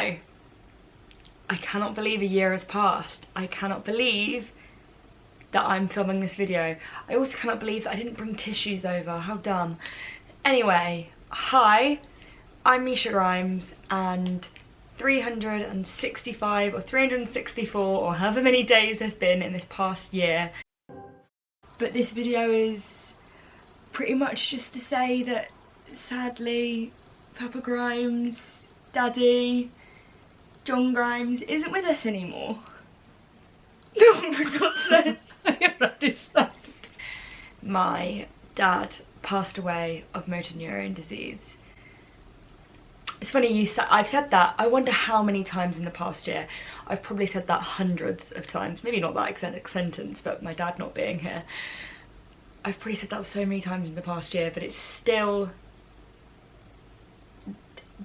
know. I cannot believe a year has passed. I cannot believe that I'm filming this video. I also cannot believe that I didn't bring tissues over. How dumb. Anyway, hi, I'm Misha Grimes, and 365 or 364 or however many days there's been in this past year. But this video is pretty much just to say that sadly Papa Grimes, Daddy, John Grimes isn't with us anymore. Oh for God's sake. I don't understand. My dad passed away of motor neurone disease. It's funny I've said that, I wonder how many times in the past year. I've probably said that hundreds of times, maybe not that exact sentence, but my dad not being here. I've probably said that so many times in the past year, but it's still,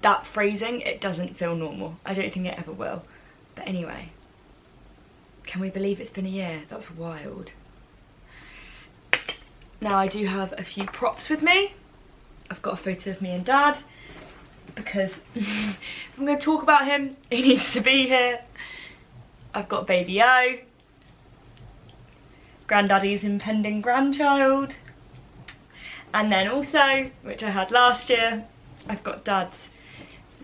that phrasing, it doesn't feel normal. I don't think it ever will. But anyway, can we believe it's been a year? That's wild. Now I do have a few props with me. I've got a photo of me and Dad, because if I'm going to talk about him, he needs to be here. I've got baby O, Granddaddy's impending grandchild, and then also, which I had last year, I've got Dad's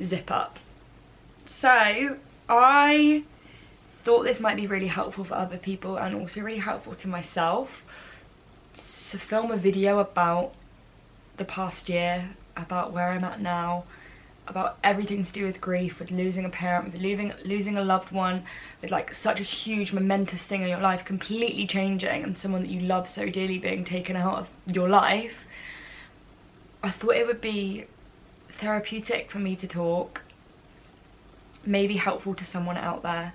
zip up. So I thought this might be really helpful for other people and also really helpful to myself to film a video about the past year, about where I'm at now, about everything to do with grief, with losing a parent, with losing a loved one, with like such a huge momentous thing in your life completely changing, and someone that you love so dearly being taken out of your life. I thought it would be therapeutic for me to talk, maybe helpful to someone out there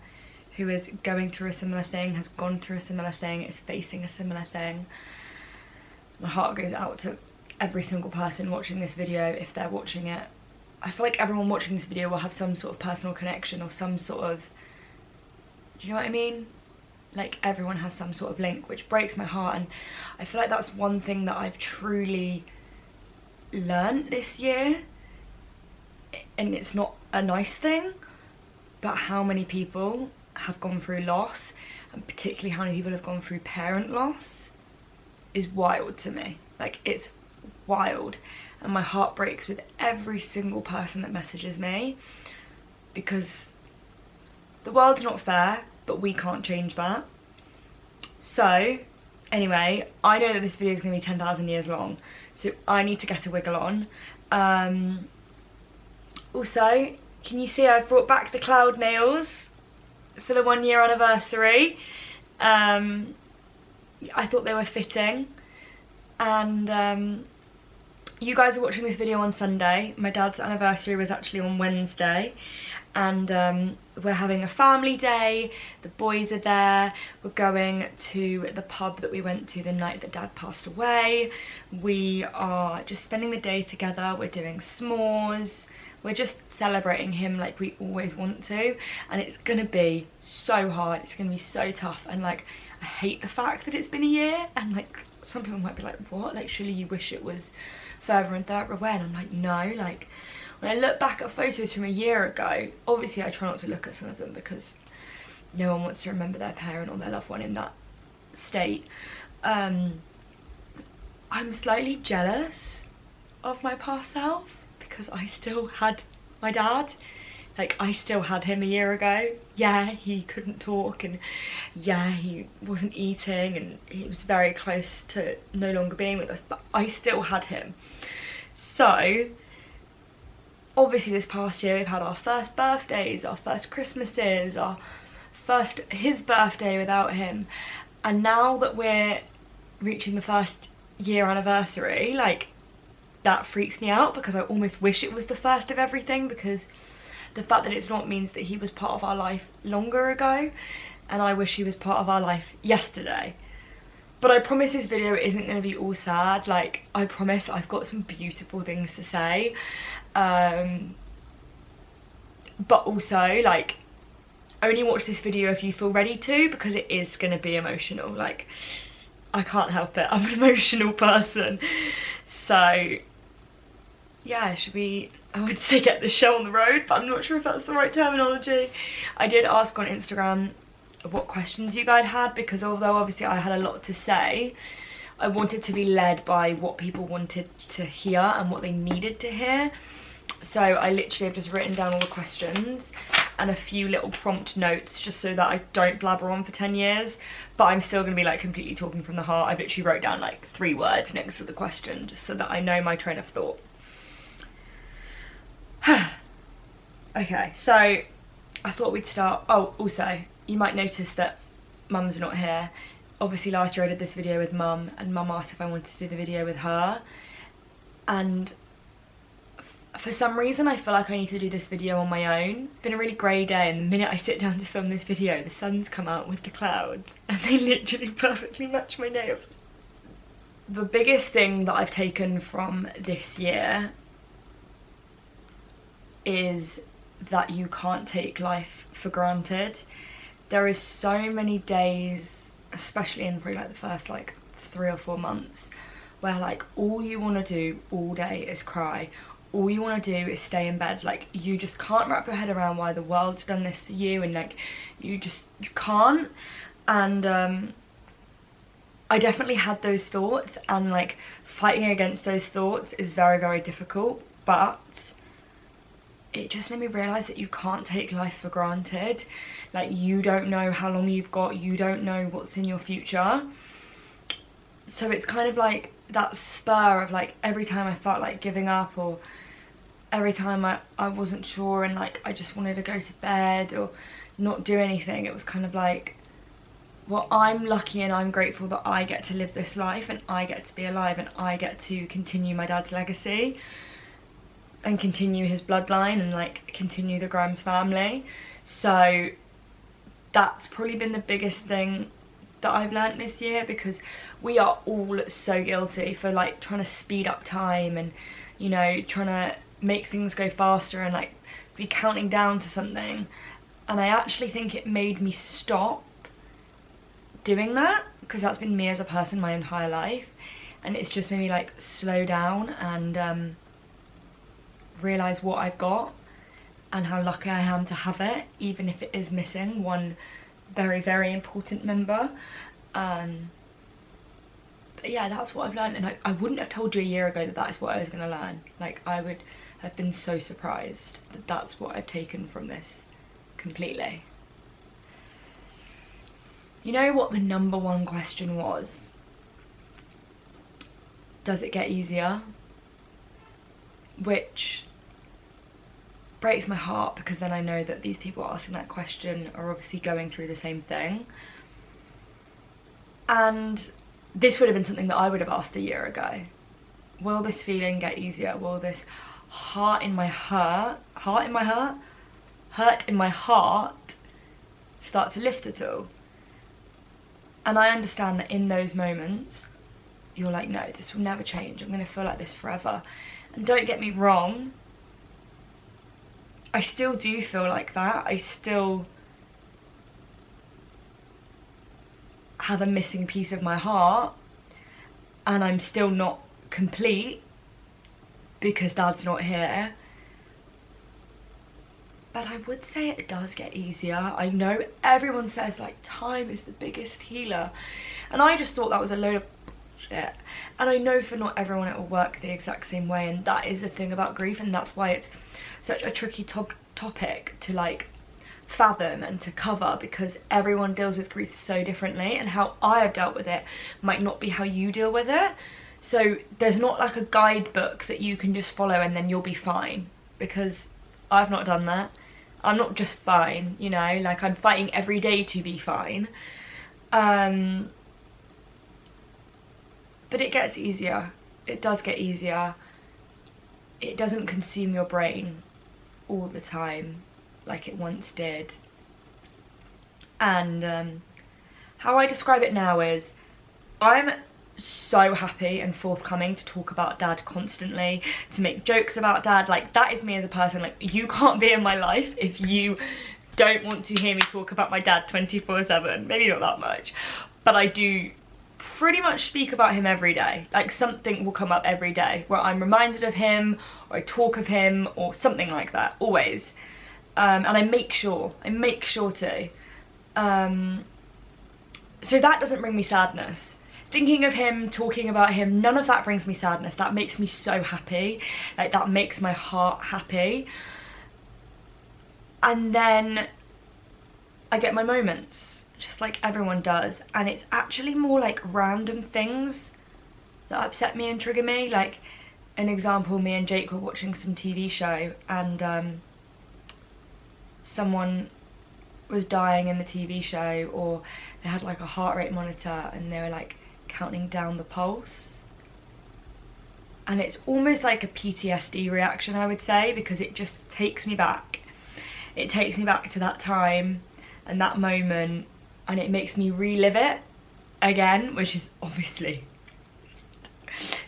who is going through a similar thing, has gone through a similar thing, is facing a similar thing. My heart goes out to every single person watching this video if they're watching it. I feel like everyone watching this video will have some sort of personal connection or some sort of, do you know what I mean? Like everyone has some sort of link, which breaks my heart, and I feel like that's one thing that I've truly learned this year, and it's not a nice thing, but how many people have gone through loss, and particularly how many people have gone through parent loss, is wild to me. Like, it's wild, and my heart breaks with every single person that messages me, because the world's not fair, but we can't change that. So anyway, I know that this video is going to be 10,000 years long, so I need to get a wiggle on. Also, can you see I've brought back the cloud nails for the 1 year anniversary? I thought they were fitting, and you guys are watching this video on Sunday. My dad's anniversary was actually on Wednesday, and we're having a family day. The boys are there. We're going to the pub that we went to the night that Dad passed away. We are just spending the day together. We're doing s'mores. We're just celebrating him like we always want to, and it's gonna be so hard. It's gonna be so tough, and like, I hate the fact that it's been a year, and like, some people might be like, what? Like, surely you wish it was further and further away? And I'm like, no. Like, when I look back at photos from a year ago, obviously I try not to look at some of them because no one wants to remember their parent or their loved one in that state. I'm slightly jealous of my past self because I still had my dad. Like, I still had him a year ago. Yeah, he couldn't talk, and yeah, he wasn't eating, and he was very close to no longer being with us, but I still had him. So obviously this past year we've had our first birthdays, our first Christmases, his birthday without him, and now that we're reaching the 1st year anniversary, like, that freaks me out because I almost wish it was the first of everything, because the fact that it's not means that he was part of our life longer ago, and I wish he was part of our life yesterday. But I promise this video isn't going to be all sad. Like, I promise I've got some beautiful things to say, but also, like, only watch this video if you feel ready to, because it is going to be emotional. Like, I can't help it, I'm an emotional person. So yeah, should we I would say get the show on the road, but I'm not sure if that's the right terminology. I did ask on Instagram what questions you guys had, because although obviously I had a lot to say, I wanted to be led by what people wanted to hear and what they needed to hear. So I literally have just written down all the questions and a few little prompt notes just so that I don't blabber on for 10 years, but I'm still going to be like completely talking from the heart. I've literally wrote down like 3 words next to the question just so that I know my train of thought. Okay, so I thought we'd start. Oh, also, you might notice that Mum's not here. Obviously last year I did this video with Mum, and Mum asked if I wanted to do the video with her, and for some reason I feel like I need to do this video on my own. It's been a really grey day, and the minute I sit down to film this video, the sun's come out with the clouds and they literally perfectly match my nails. The biggest thing that I've taken from this year is that you can't take life for granted. There is so many days, especially in probably like the first like 3 or 4 months, where like all you want to do all day is cry. All you want to do is stay in bed. Like you just can't wrap your head around why the world's done this to you, and like you can't. And I definitely had those thoughts, and like fighting against those thoughts is very, very difficult, but it just made me realise that you can't take life for granted. Like you don't know how long you've got, you don't know what's in your future. So it's kind of like that spur of like every time I felt like giving up, or every time I wasn't sure and like I just wanted to go to bed or not do anything, it was kind of like, well, I'm lucky and I'm grateful that I get to live this life and I get to be alive and I get to continue my dad's legacy and continue his bloodline and like continue the Grimes family. So that's probably been the biggest thing that I've learnt this year, because we are all so guilty for like trying to speed up time and, you know, trying to make things go faster and like be counting down to something. And I actually think it made me stop doing that, because that's been me as a person my entire life, and it's just made me like slow down and realise what I've got and how lucky I am to have it, even if it is missing one very, very important member. But yeah, that's what I've learned, and I wouldn't have told you a year ago that that is what I was going to learn. Like I would have been so surprised that that's what I've taken from this completely. You know what the #1 question was? Does it get easier? Which breaks my heart, because then I know that these people asking that question are obviously going through the same thing. And this would have been something that I would have asked a year ago. Will this feeling get easier? Will this hurt in my heart start to lift at all? And I understand that in those moments you're like, no, this will never change, I'm going to feel like this forever. And don't get me wrong, I still do feel like that. I still have a missing piece of my heart, and I'm still not complete because Dad's not here. But I would say it does get easier. I know everyone says like time is the biggest healer, and I just thought that was a load of bullshit. And I know for not everyone it will work the exact same way, and that is the thing about grief, and that's why it's such a tricky topic to like fathom and to cover, because everyone deals with grief so differently, and how I have dealt with it might not be how you deal with it. So there's not like a guidebook that you can just follow and then you'll be fine, because I've not done that. I'm not just fine, you know, like I'm fighting every day to be fine. But it gets easier. It does get easier. It doesn't consume your brain all the time like it once did. And how I describe it now is, I'm so happy and forthcoming to talk about Dad constantly, to make jokes about Dad. Like that is me as a person. Like you can't be in my life if you don't want to hear me talk about my dad 24/7. Maybe not that much, but I do pretty much speak about him every day. Like something will come up every day where I'm reminded of him, or I talk of him, or something like that, always. And I make sure to. So that doesn't bring me sadness. Thinking of him, talking about him, none of that brings me sadness. That makes me so happy. Like, that makes my heart happy. And then I get my moments, just like everyone does. And it's actually more like random things that upset me and trigger me. Like, an example, me and Jake were watching some TV show, and someone was dying in the TV show, or they had like a heart rate monitor and they were like counting down the pulse. And it's almost like a PTSD reaction, I would say, because it just takes me back. It takes me back to that time and that moment, and it makes me relive it again, which is obviously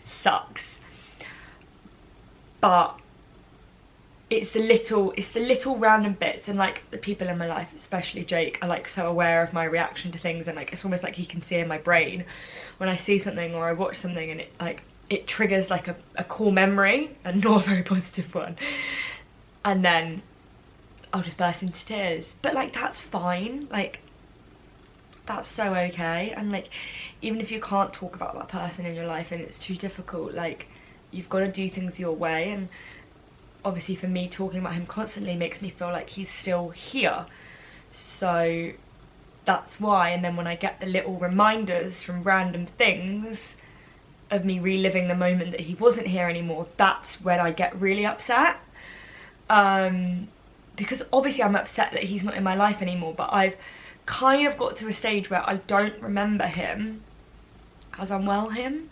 sucks. But it's the little random bits, and like the people in my life, especially Jake, are like so aware of my reaction to things, and like it's almost like he can see in my brain when I see something or I watch something, and it triggers like a core memory, and not a very positive one, and then I'll just burst into tears. But like, that's fine, like that's so okay. And like, even if you can't talk about that person in your life and it's too difficult, like you've got to do things your way. And obviously for me, talking about him constantly makes me feel like he's still here, so that's why. And then when I get the little reminders from random things of me reliving the moment that he wasn't here anymore, that's when I get really upset, because obviously I'm upset that he's not in my life anymore, but I've kind of got to a stage where I don't remember him as unwell him,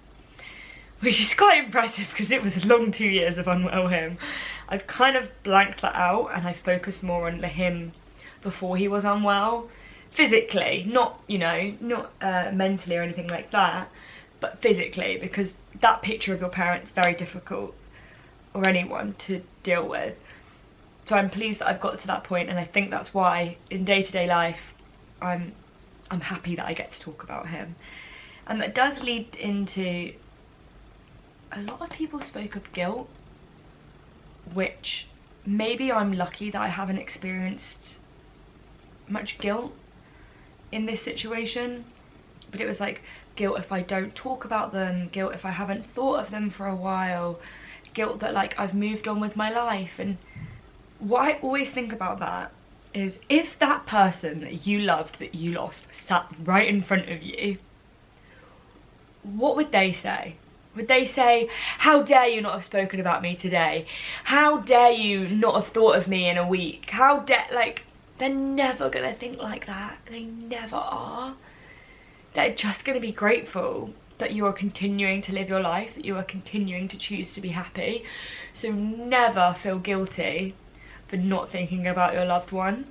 which is quite impressive because it was a long 2 years of unwell him. I've kind of blanked that out, and I focus more on the him before he was unwell, physically, not, you know, not mentally or anything like that, but physically, because that picture of your parents is very difficult, or anyone, to deal with. So I'm pleased that I've got to that point, and I think that's why in day-to-day life I'm happy that I get to talk about him. And that does lead into, a lot of people spoke of guilt, which maybe I'm lucky that I haven't experienced much guilt in this situation, but it was like guilt if I don't talk about them, guilt if I haven't thought of them for a while, guilt that like I've moved on with my life. And what I always think about that is, if that person that you loved, that you lost, sat right in front of you, what would they say? Would they say, how dare you not have spoken about me today? How dare you not have thought of me in a week? How dare, like, they're never gonna think like that. They never are. They're just gonna be grateful that you are continuing to live your life, that you are continuing to choose to be happy. So never feel guilty for not thinking about your loved one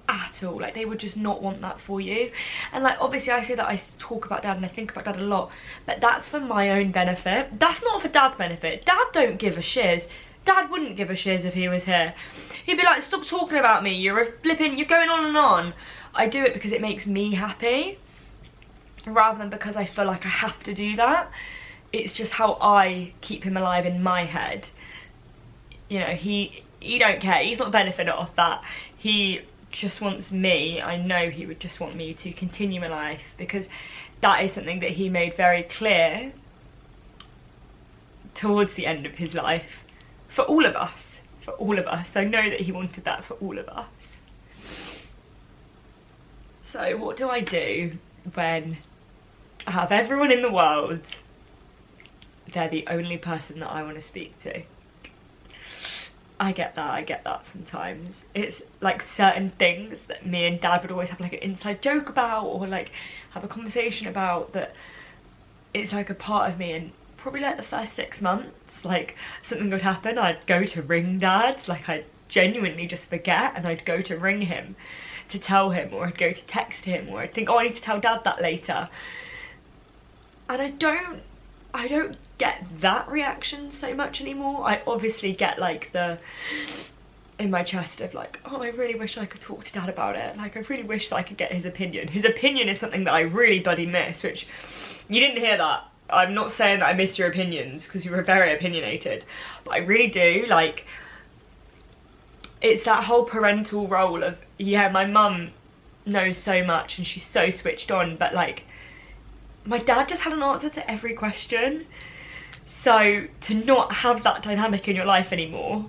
at all. Like, they would just not want that for you. And like, obviously I say that I talk about dad and I think about dad a lot, but that's for my own benefit. That's not for dad's benefit. Dad don't give a shiz. Dad wouldn't give a shiz if he was here. He'd be like, stop talking about me, you're going on and on. I do it because it makes me happy, rather than because I feel like I have to do that. It's just how I keep him alive in my head. You know, he don't care, he's not benefiting off that. He just wants me, I know he would just want me to continue my life, because that is something that he made very clear towards the end of his life, for all of us, I know that he wanted that for all of us. So what do I do when I have everyone in the world, they're the only person that I want to speak to? I get that sometimes. It's like certain things that me and dad would always have like an inside joke about, or like have a conversation about, that it's like a part of me. And probably like the first 6 months, like something would happen, I'd go to ring dad, like I'd genuinely just forget, and I'd go to ring him to tell him, or I'd go to text him, or I'd think, oh, I need to tell dad that later. And I don't get that reaction so much anymore. I obviously get like the, in my chest of like, oh, I really wish I could talk to Dad about it. Like, I really wish that I could get his opinion. His opinion is something that I really bloody miss, which you didn't hear that. I'm not saying that I miss your opinions, because you were very opinionated, but I really do. Like, it's that whole parental role of, yeah, my mum knows so much and she's so switched on, but like, my dad just had an answer to every question. So to not have that dynamic in your life anymore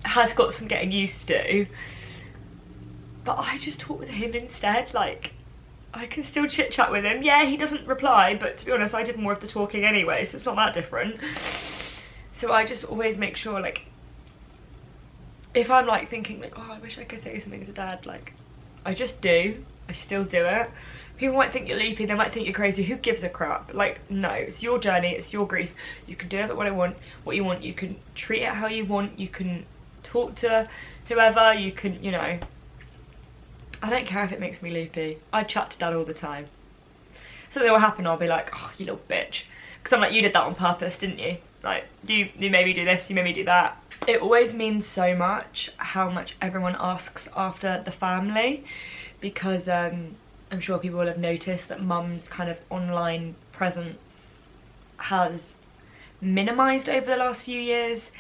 has got some getting used to. But I just talk with him instead. Like, I can still chit chat with him. Yeah, he doesn't reply, but to be honest, I did more of the talking anyway, so it's not that different. So I just always make sure, like, if I'm like thinking like, oh, I wish I could say something to Dad, like, I just do. I still do it. People might think you're loopy, they might think you're crazy. Who gives a crap? Like, no, it's your journey, it's your grief. You can do it what you want. You can treat it how you want. You can talk to whoever. You can, you know. I don't care if it makes me loopy. I chat to Dad all the time. Something will happen, I'll be like, oh, you little bitch. Because I'm like, you did that on purpose, didn't you? Like, you made me do this, you made me do that. It always means so much how much everyone asks after the family, because I'm sure people will have noticed that Mum's kind of online presence has minimised over the last few years,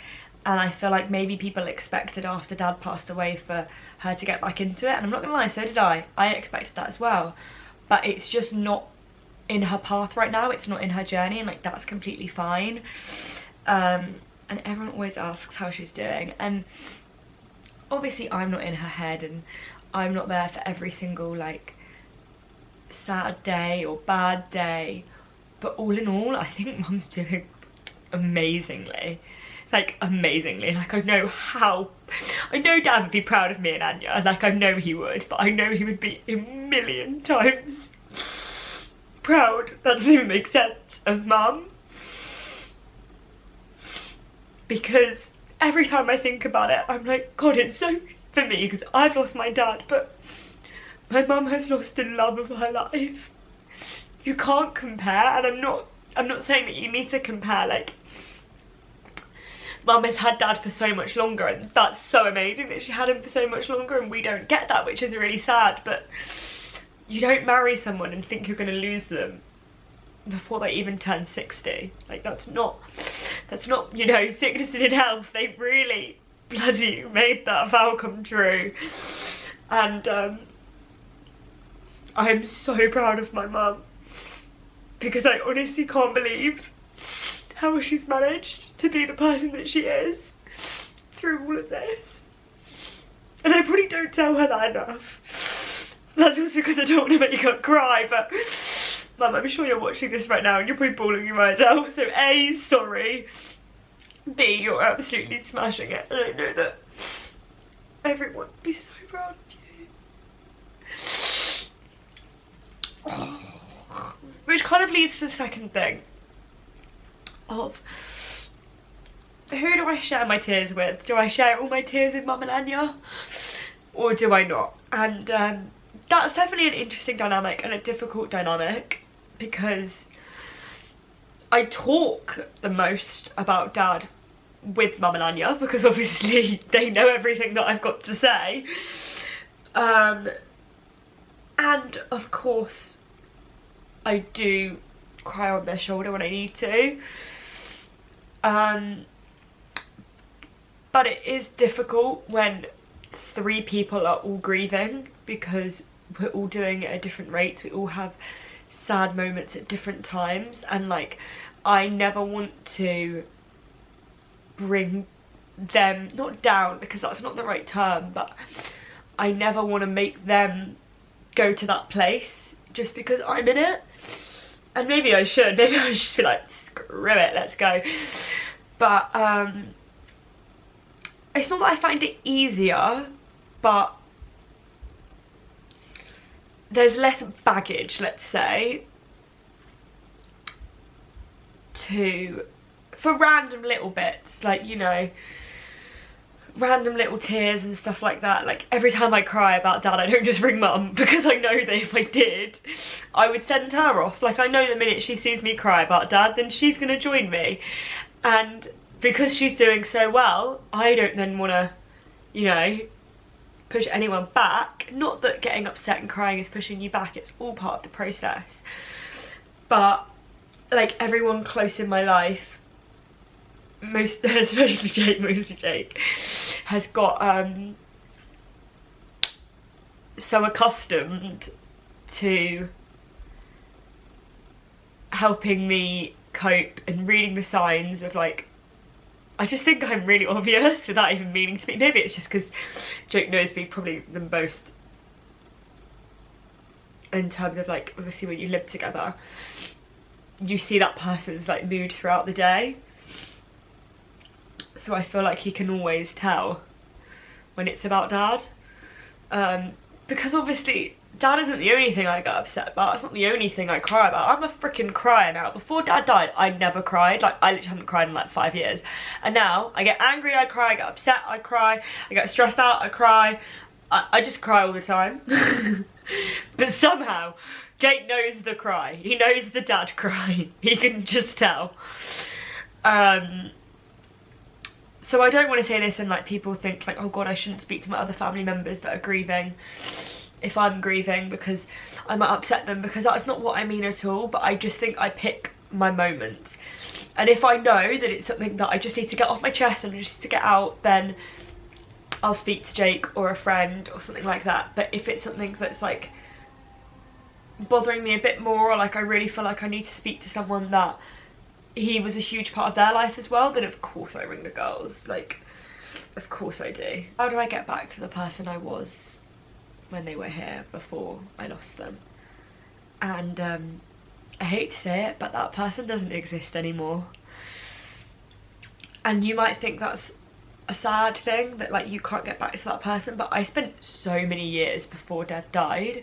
and I feel like maybe people expected after Dad passed away for her to get back into it, and I'm not gonna lie, so did I. I expected that as well, but it's just not in her path right now, it's not in her journey, and like, that's completely fine. And everyone always asks how she's doing, and obviously I'm not in her head, and I'm not there for every single like sad day or bad day, but all in all, I think Mum's doing amazingly. Like, amazingly. Like, I know Dad would be proud of me and Anya, like, I know he would, but I know he would be a million times proud, that doesn't even make sense, of Mum. Because every time I think about it, I'm like, God, it's so for me, because I've lost my dad, but my mum has lost the love of her life. You can't compare, and I'm not saying that you need to compare. Like, Mum has had Dad for so much longer, and that's so amazing that she had him for so much longer, and we don't get that, which is really sad. But you don't marry someone and think you're going to lose them before they even turn 60. Like, that's not, you know, sickness and in health. They really bloody made that vow come true. And I am so proud of my mum, because I honestly can't believe how she's managed to be the person that she is through all of this. And I probably don't tell her that enough. That's also because I don't want to make her cry, but Mum, I'm sure you're watching this right now and you're probably bawling your eyes out, so A, sorry, B, you're absolutely smashing it, and I know that everyone would be so proud of you. Which kind of leads to the second thing of, who do I share my tears with? Do I share all my tears with Mum and Anya, or do I not? And that's definitely an interesting dynamic and a difficult dynamic, because I talk the most about Dad with Mum and Anya, because obviously they know everything that I've got to say, and of course I do cry on their shoulder when I need to, but it is difficult when 3 people are all grieving, because we're all doing it at different rates. We all have sad moments at different times, and like, I never want to bring them, not down, because that's not the right term, but I never want to make them go to that place just because I'm in it. And maybe I should just be like, screw it, let's go. But it's not that I find it easier, but there's less baggage, let's say, for random little bits, like, you know, random little tears and stuff like that. Like, every time I cry about Dad, I don't just ring Mum, because I know that if I did, I would send her off. Like, I know the minute she sees me cry about Dad, then she's gonna join me, and because she's doing so well, I don't then want to you know, push anyone back. Not that getting upset and crying is pushing you back, it's all part of the process. But like everyone close in my life, especially Jake, has got so accustomed to helping me cope and reading the signs of like, I just think I'm really obvious without even meaning to be. Maybe it's just because Jake knows me probably the most in terms of like, obviously when you live together, you see that person's like mood throughout the day. So I feel like he can always tell when it's about Dad. Because obviously Dad isn't the only thing I get upset about. It's not the only thing I cry about. I'm a freaking crier now. Before Dad died, I never cried. Like, I literally haven't cried in like 5 years. And now, I get angry, I cry. I get upset, I cry. I get stressed out, I cry. I just cry all the time. But somehow, Jake knows the cry. He knows the dad cry. He can just tell. So I don't want to say this and like people think like, oh God, I shouldn't speak to my other family members that are grieving if I'm grieving, because I might upset them, because that's not what I mean at all. But I just think I pick my moments, and if I know that it's something that I just need to get off my chest and just to get out, then I'll speak to Jake or a friend or something like that. But if it's something that's like bothering me a bit more, or like I really feel like I need to speak to someone that he was a huge part of their life as well, then of course I ring the girls. Like, of course I do. How do I get back to the person I was when they were here before I lost them? And I hate to say it, but that person doesn't exist anymore. And you might think that's a sad thing, that like you can't get back to that person, but I spent so many years before Dad died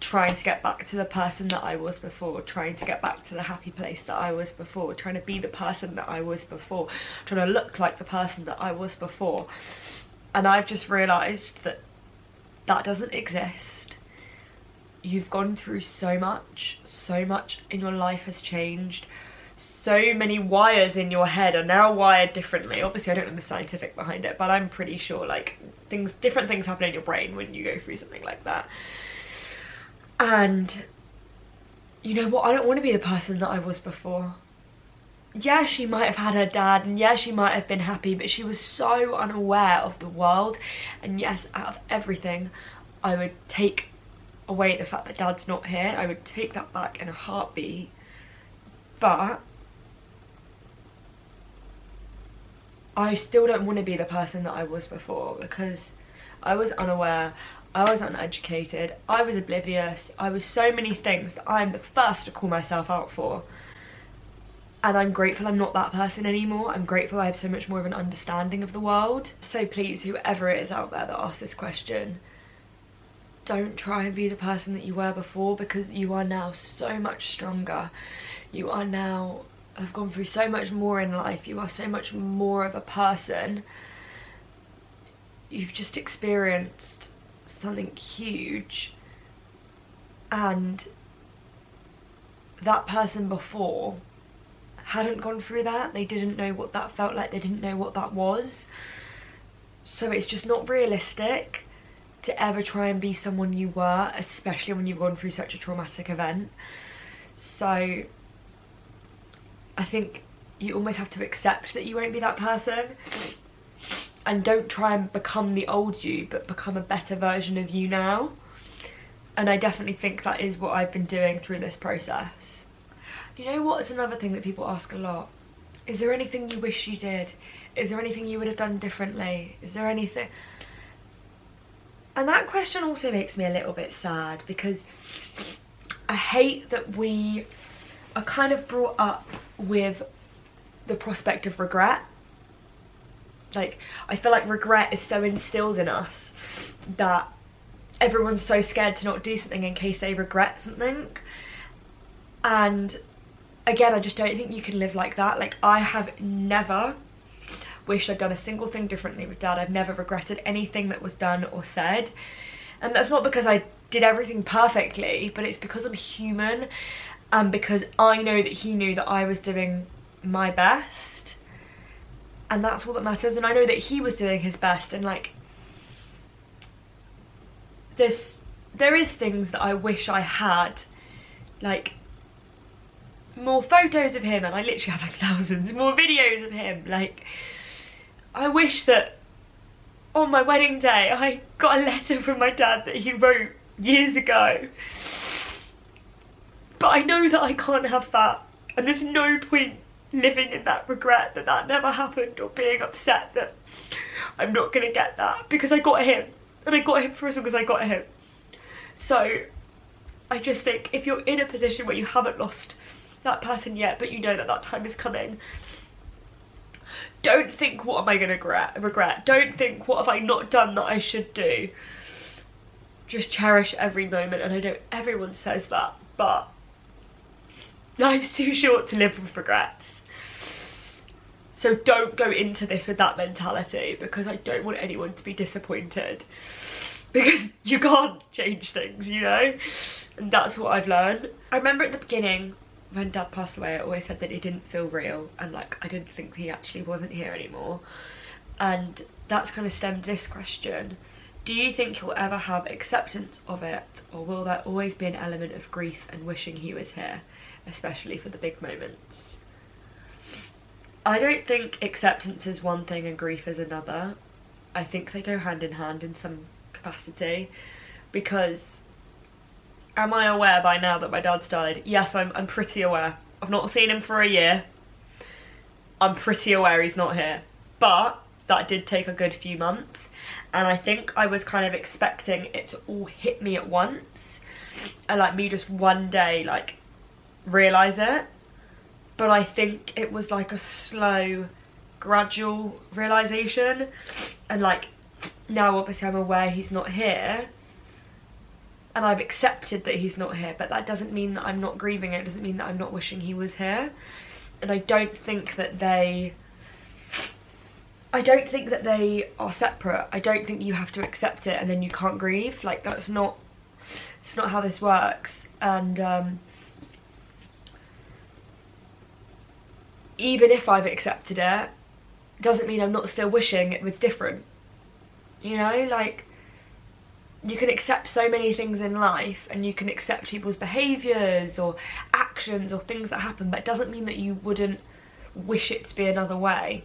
trying to get back to the person that I was before, trying to get back to the happy place that I was before, trying to be the person that I was before, trying to look like the person that I was before. And I've just realised that that doesn't exist. You've gone through so much in your life has changed. So many wires in your head are now wired differently. Obviously I don't know the scientific behind it, but I'm pretty sure like different things happen in your brain when you go through something like that. And you know what, I don't want to be the person that I was before. Yeah, she might have had her dad, and yeah, she might have been happy, but she was so unaware of the world. And yes, out of everything, I would take away the fact that Dad's not here. I would take that back in a heartbeat. But I still don't want to be the person that I was before, because I was unaware, I was uneducated, I was oblivious, I was so many things that I'm the first to call myself out for. And I'm grateful I'm not that person anymore. I'm grateful I have so much more of an understanding of the world. So please, whoever it is out there that asks this question, don't try and be the person that you were before, because you are now so much stronger. You are now, have gone through so much more in life. You are so much more of a person. You've just experienced something huge. And that person before hadn't gone through that. They didn't know what that felt like. They didn't know what that was. So it's just not realistic to ever try and be someone you were, especially when you've gone through such a traumatic event. So I think you almost have to accept that you won't be that person, and don't try and become the old you, but become a better version of you now. And I definitely think that is what I've been doing through this process. You know what is another thing that people ask a lot? Is there anything you wish you did? Is there anything you would have done differently? Is there anything? And that question also makes me a little bit sad, because I hate that we are kind of brought up with the prospect of regret. Like, I feel like regret is so instilled in us that everyone's so scared to not do something in case they regret something. And again, I just don't think you can live like that. Like, I have never wished I'd done a single thing differently with Dad. I've never regretted anything that was done or said. And that's not because I did everything perfectly, but it's because I'm human, and because I know that he knew that I was doing my best. And that's all that matters. And I know that he was doing his best. And like, there is things that I wish I had, like more photos of him, and I literally have like thousands more videos of him. Like, I wish that on my wedding day I got a letter from my dad that he wrote years ago, but I know that I can't have that, and there's no point living in that regret that that never happened, or being upset that I'm not gonna get that, because I got him, and I got him for as long as I got him. So I just think, if you're in a position where you haven't lost that person yet, but you know that that time is coming, don't think, what am I gonna regret? Don't think, what have I not done that I should do? Just cherish every moment. And I know everyone says that, but life's too short to live with regrets. So don't go into this with that mentality, because I don't want anyone to be disappointed, because you can't change things, you know? And that's what I've learned. I remember at the beginning, when Dad passed away, I always said that it didn't feel real, and like I didn't think he actually wasn't here anymore. And that's kind of stemmed this question: do you think you'll ever have acceptance of it, or will there always be an element of grief and wishing he was here, especially for the big moments? I don't think acceptance is one thing and grief is another. I think they go hand in hand in some capacity, because am I aware by now that my dad's died? Yes, I'm pretty aware. I've not seen him for a year. I'm pretty aware he's not here. But that did take a good few months, and I think I was kind of expecting it to all hit me at once, and like me just one day like realise it. But I think it was like a slow, gradual realisation, and like now obviously I'm aware he's not here, and I've accepted that he's not here, but that doesn't mean that I'm not grieving it. It doesn't mean that I'm not wishing he was here. And I don't think that they are separate. I don't think you have to accept it and then you can't grieve. Like, it's not how this works. And even if I've accepted it, doesn't mean I'm not still wishing it was different. You know, like, you can accept so many things in life, and you can accept people's behaviours or actions or things that happen, but it doesn't mean that you wouldn't wish it to be another way.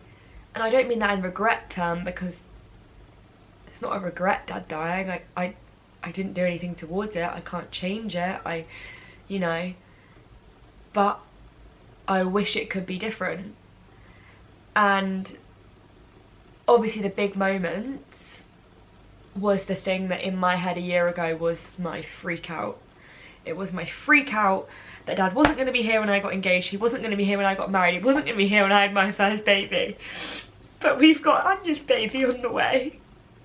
And I don't mean that in regret term, because it's not a regret, Dad dying. Like, I didn't do anything towards it. I can't change it. You know, but I wish it could be different. And obviously the big moments was the thing that in my head a year ago was my freak out. It was my freak out that Dad wasn't going to be here when I got engaged, he wasn't going to be here when I got married, he wasn't going to be here when I had my first baby. But we've got Anya's baby on the way,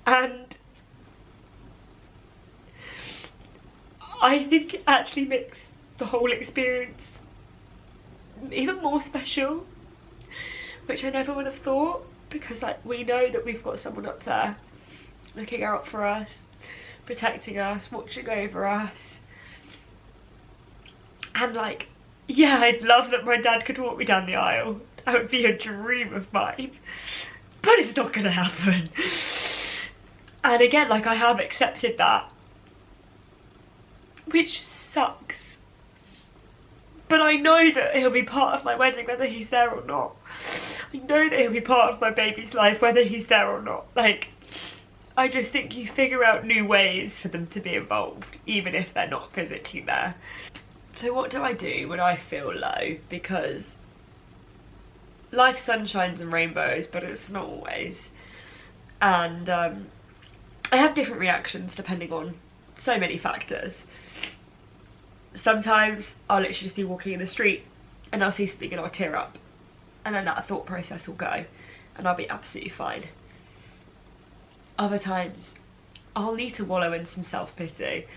and I think it actually makes the whole experience even more special, which I never would have thought, because like we know that we've got someone up there looking out for us, protecting us, watching over us. And like, yeah, I'd love that my dad could walk me down the aisle. That would be a dream of mine, but it's not gonna happen. And again, like, I have accepted that, which sucks, but I know that he'll be part of my wedding whether he's there or not. I know that he'll be part of my baby's life whether he's there or not. Like, I just think you figure out new ways for them to be involved, even if they're not physically there. So what do I do when I feel low? Because life's sunshines and rainbows, but it's not always. And I have different reactions depending on so many factors. Sometimes I'll literally just be walking in the street and I'll see something and I'll tear up. And then that thought process will go and I'll be absolutely fine. Other times I'll need to wallow in some self-pity.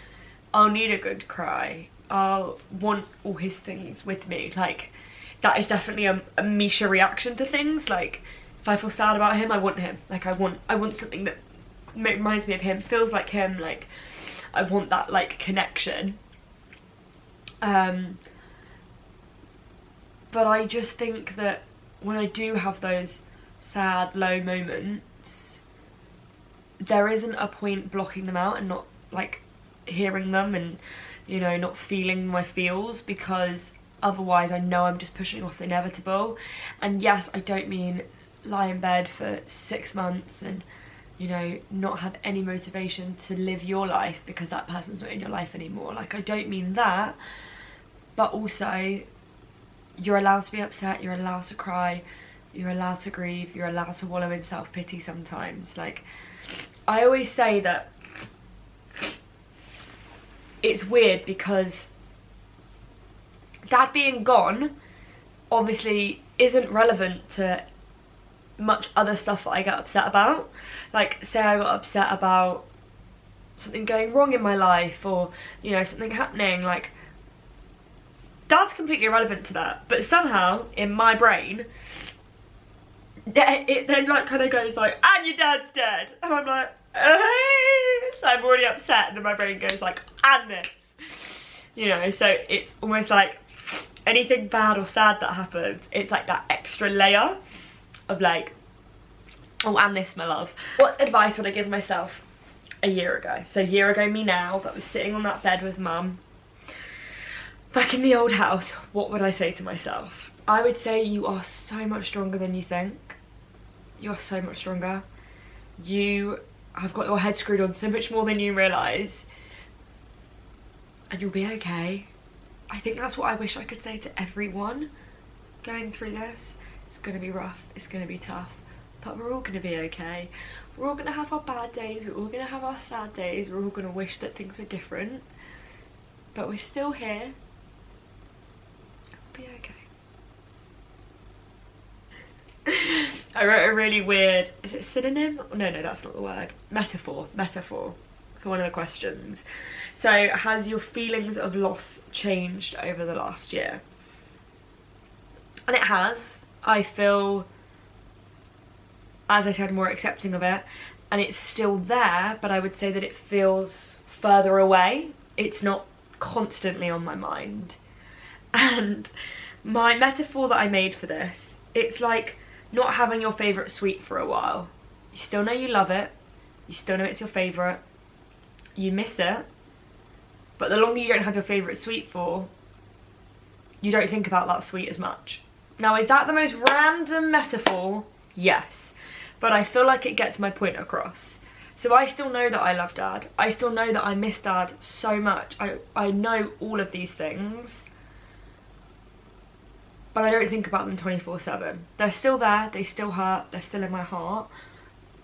I'll need a good cry. I'll want all his things with me. Like, that is definitely a Misha reaction to things. Like, if I feel sad about him, I want him. Like, I want something that reminds me of him, feels like him. Like, I want that like connection. But I just think that when I do have those sad, low moments, there isn't a point blocking them out and not like hearing them and, you know, not feeling my feels, because otherwise I know I'm just pushing off the inevitable. And yes, I don't mean lie in bed for 6 months and, you know, not have any motivation to live your life because that person's not in your life anymore. Like, I don't mean that, but also you're allowed to be upset, you're allowed to cry, you're allowed to grieve, you're allowed to wallow in self-pity sometimes. Like, I always say that it's weird because Dad being gone obviously isn't relevant to much other stuff that I get upset about. Like, say I got upset about something going wrong in my life, or, you know, something happening, like, Dad's completely irrelevant to that. But somehow in my brain it then like kind of goes like, and your dad's dead, and I'm like, so I'm already upset, and then my brain goes like, and this, you know. So it's almost like anything bad or sad that happens, it's like that extra layer of like, oh, and this, my love. What advice would I give myself a year ago? So a year ago me now, that was sitting on that bed with Mum back in the old house, what would I say to myself? I would say, you are so much stronger than you think. You are so much stronger. You have got your head screwed on so much more than you realise, and you'll be okay. I think that's what I wish I could say to everyone going through this. It's gonna be rough, it's gonna be tough, but we're all gonna be okay. We're all gonna have our bad days, we're all gonna have our sad days, we're all gonna wish that things were different, but we're still here. It'll be okay. I wrote a really weird, is it synonym? No, that's not the word. Metaphor for one of the questions. So, has your feelings of loss changed over the last year? And it has. I feel, as I said, more accepting of it, and it's still there, but I would say that it feels further away. It's not constantly on my mind. And my metaphor that I made for this, it's like not having your favourite sweet for a while. You still know you love it, you still know it's your favourite, you miss it, but the longer you don't have your favourite sweet for, you don't think about that sweet as much. Now, is that the most random metaphor? Yes, but I feel like it gets my point across. So I still know that I love Dad, I still know that I miss Dad so much, I know all of these things, but I don't think about them 24/7. They're still there, they still hurt, they're still in my heart,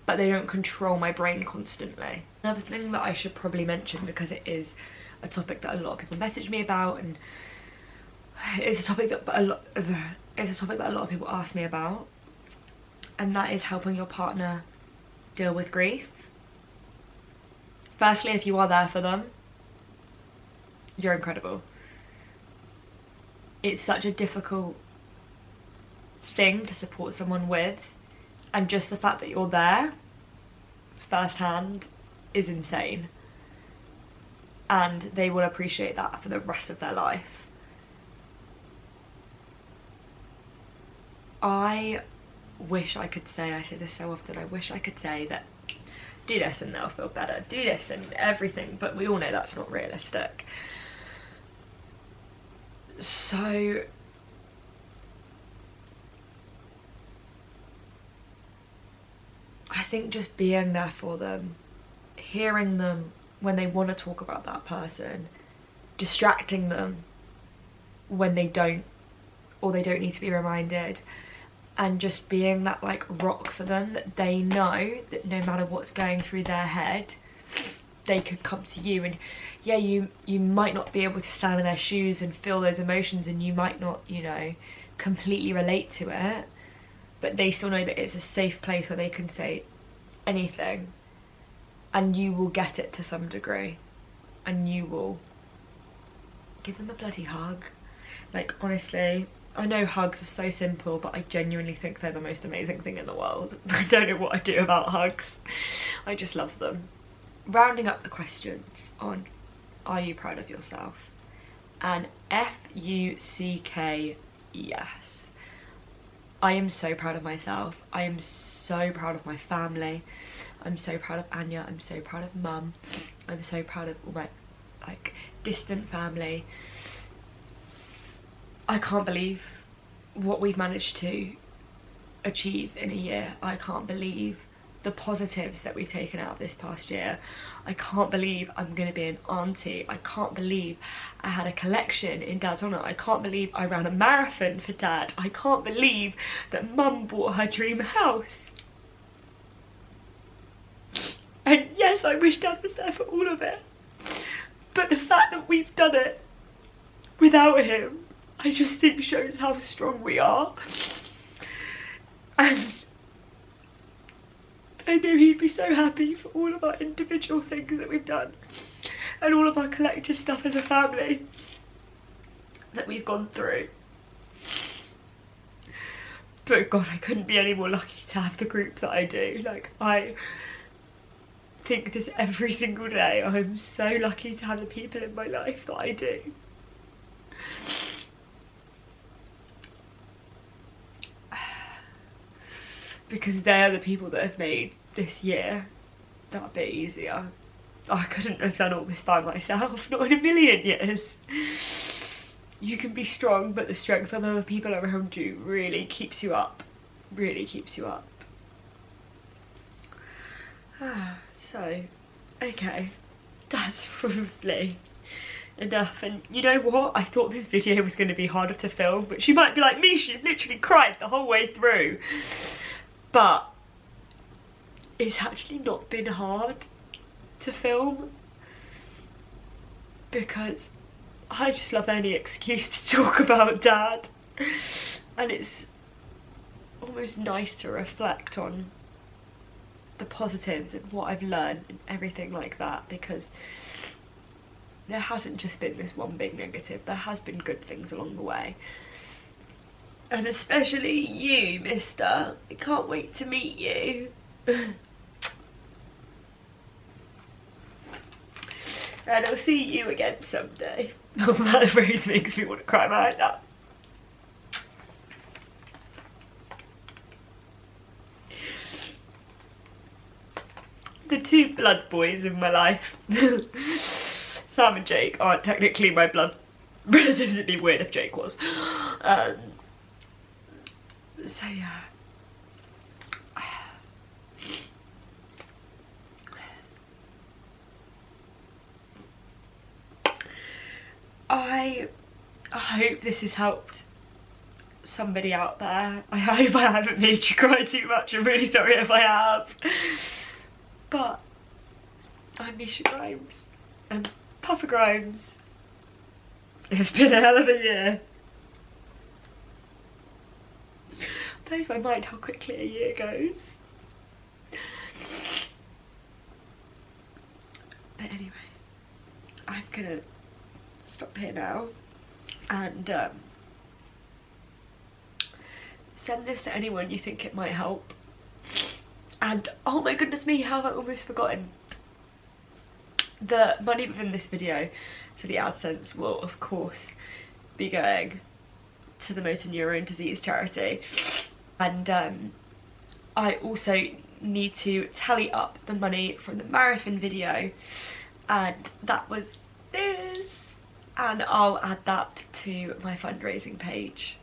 but they don't control my brain constantly. Another thing that I should probably mention, because it is a topic that a lot of people message me about, and it's a topic that a lot of people ask me about, and that is helping your partner deal with grief. Firstly, if you are there for them, you're incredible. It's such a difficult thing to support someone with, and just the fact that you're there firsthand is insane, and they will appreciate that for the rest of their life. I wish I could say, I say this so often, I wish I could say that do this and they'll feel better, do this and everything, but we all know that's not realistic. So I think just being there for them, hearing them when they want to talk about that person, distracting them when they don't, or they don't need to be reminded, and just being that like rock for them, that they know that no matter what's going through their head, they could come to you. And yeah, you might not be able to stand in their shoes and feel those emotions, and you might not, you know, completely relate to it, but they still know that it's a safe place where they can say anything, and you will get it to some degree, and you will give them a bloody hug. Like, honestly, I know hugs are so simple, but I genuinely think they're the most amazing thing in the world. I don't know what I do about hugs, I just love them. Rounding up the questions on, are you proud of yourself? And F-U-C-K, yes. I am so proud of myself. I am so proud of my family. I'm so proud of Anya, I'm so proud of Mum, I'm so proud of all my like distant family. I can't believe what we've managed to achieve in a year. I can't believe the positives that we've taken out of this past year. I can't believe I'm gonna be an auntie. I can't believe I had a collection in Dad's honour. I can't believe I ran a marathon for Dad. I can't believe that Mum bought her dream house. And yes, I wish Dad was there for all of it. But the fact that we've done it without him, I just think shows how strong we are. And I know he'd be so happy for all of our individual things that we've done and all of our collective stuff as a family that we've gone through. But God, I couldn't be any more lucky to have the group that I do. Like, I think this every single day. I'm so lucky to have the people in my life that I do. Because they're the people that have made this year that bit easier. I couldn't have done all this by myself, not in a million years. You can be strong, but the strength of other people around you really keeps you up. Really keeps you up. So, okay, that's probably enough. And you know what? I thought this video was going to be harder to film, but she might be like me, she literally cried the whole way through. But it's actually not been hard to film because I just love any excuse to talk about Dad, and it's almost nice to reflect on the positives and what I've learned and everything like that, because there hasn't just been this one big negative, there has been good things along the way. And especially you, mister. I can't wait to meet you. And I'll see you again someday. Oh, that phrase makes me want to cry my eyes out. The two blood boys in my life, Sam and Jake, aren't technically my blood relatives. It'd be weird if Jake was. So yeah, I hope this has helped somebody out there. I hope I haven't made you cry too much. I'm really sorry if I have. But I'm Misha Grimes and Papa Grimes. It's been a hell of a year. Blows my mind how quickly a year goes. But anyway, I'm gonna stop here now and send this to anyone you think it might help. And oh my goodness me, how have I almost forgotten? The money within this video for the AdSense will of course be going to the motor neurone disease charity. And I also need to tally up the money from the marathon video, and that was this, and I'll add that to my fundraising page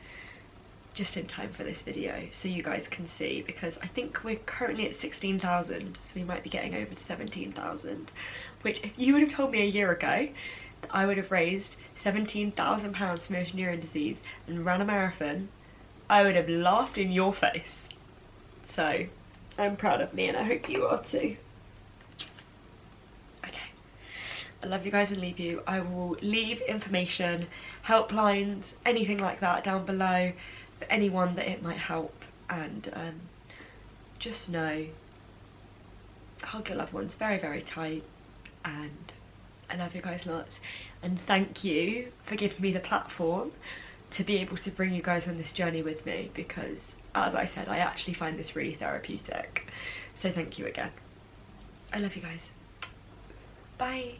just in time for this video so you guys can see, because I think we're currently at 16,000, so we might be getting over to 17,000, which if you would have told me a year ago that I would have raised £17,000 for motor neurone disease and ran a marathon, I would have laughed in your face. So I'm proud of me and I hope you are too. Okay, I love you guys and leave you. I will leave information, helplines, anything like that down below for anyone that it might help. And just know, hug your loved ones very, very tight, and I love you guys lots. And thank you for giving me the platform to be able to bring you guys on this journey with me, because as I said, I actually find this really therapeutic. So thank you again. I love you guys. Bye.